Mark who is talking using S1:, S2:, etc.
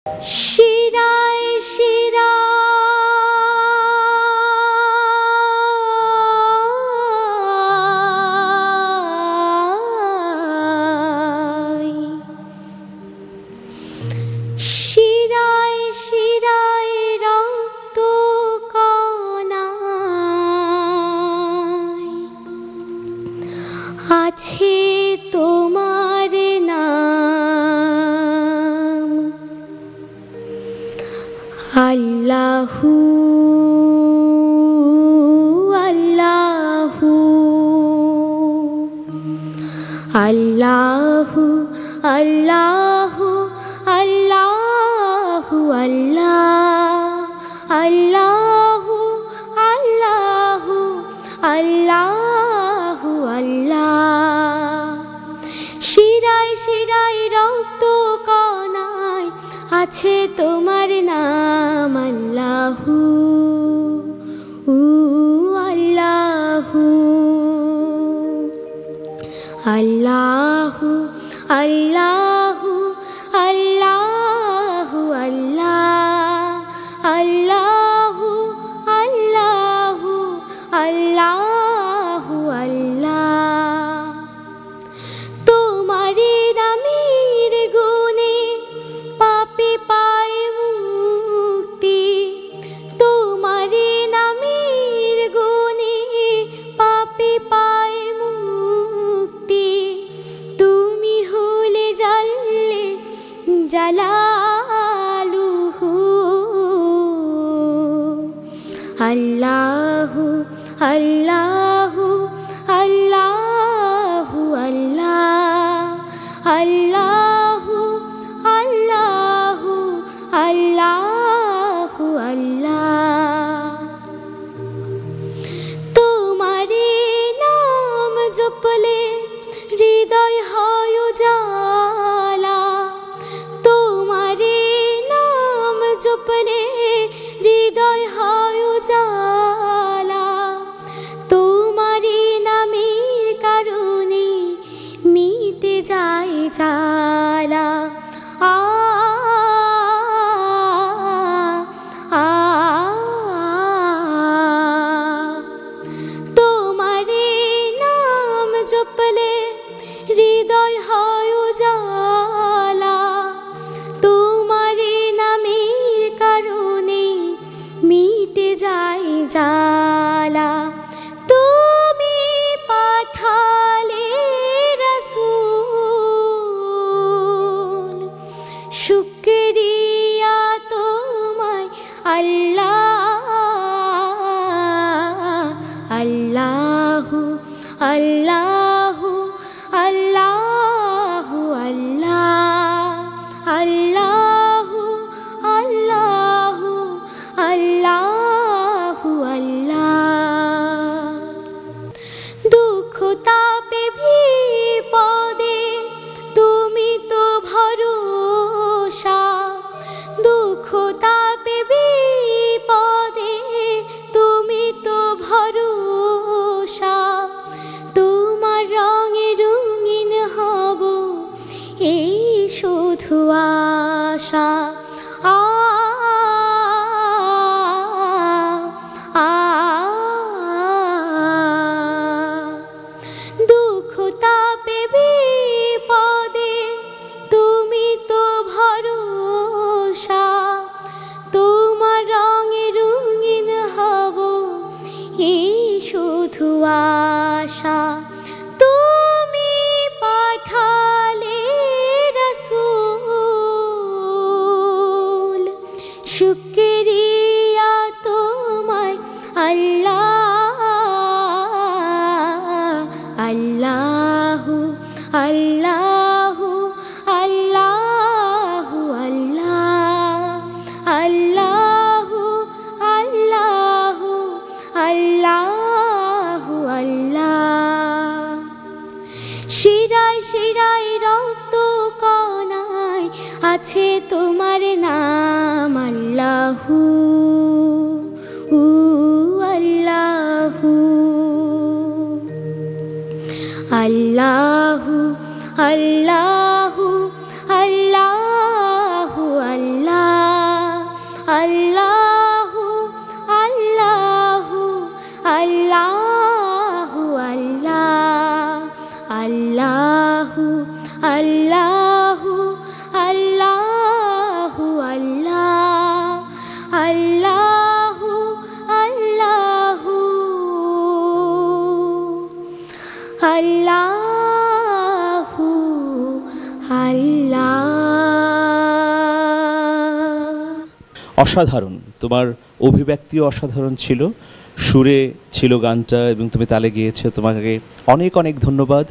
S1: শিরায় শিরায় শিরায় শিরায় রক্ত কণায় আছে তোমার নাম আল্লাহু আল্লাহু আল্লাহু আল্লাহু আল্লাহু আল্লাহু আল্লাহু আল্লাহু আল্লাহ শিরায় শিরায় রক্ত কণায় আছে তোমার নাম আল্লাহু আল্লাহু আল্লাহু আল্লাহু আল্লাহু আল্লাহু আল্লাহু আল্লাহু আল্লাহ তোমারি নামের গুণে পাপী পায় মুক্তি তোমারি নামের গুণে পাপী পায় মুক্তি তুমি হলে জাল্লে জালালুহু আল্লাহু আল্লাহু আল্লাহু আল্লাহু আল্লাহু আল্লাহু আল্লাহ তোমারি নাম জপলে হৃদয় হয় উজালা তোমারি নাম জপলে হৃদয় হয় উজালা তোমারি নামের কারণে মিটে যায় জ্বালা আ তোমারি নাম জপলে হৃদয় হয় উজালা তোমারি নামের কারণে মিটে যায় জ্বালা তুমি পাঠালে রাসূল শুকরিয়া তোমায় আল্লাহ আল্লাহু আল্লাহু আল্লাহু আল্লাহু আল্লাহু আল্লাহু আল্লাহ দুঃখ তাপে বিপদে তুমি তো ভরসা দুঃখ তাপে বিপদে তুমি তো ভরসা তোমার রঙে রঙিন হব এই শুধু আশা দুঃখ তাপে বিপদে তুমি তো ভরসা তোমার রঙে রঙিন হব এই শুধু আশা তুমি পাঠালে রাসূল শুকরিয়া তোমায় আল্লাহ আল্লাহু আল্লাহু আল্লাহু আল্লাহু আল্লাহু আল্লাহু আল্লাহ শিরায় শিরায় রক্ত কণায় আছে তোমার নাম আল্লাহু আল্লাহু আল্লাহু আল্লাহু আল্লাহু আল্লাহ
S2: অসাধারণ, তোমার অভিব্যক্তিও অসাধারণ ছিল, সুরে ছিল গানটা এবং তুমি তালে গিয়েছো। তোমাকে অনেক অনেক ধন্যবাদ।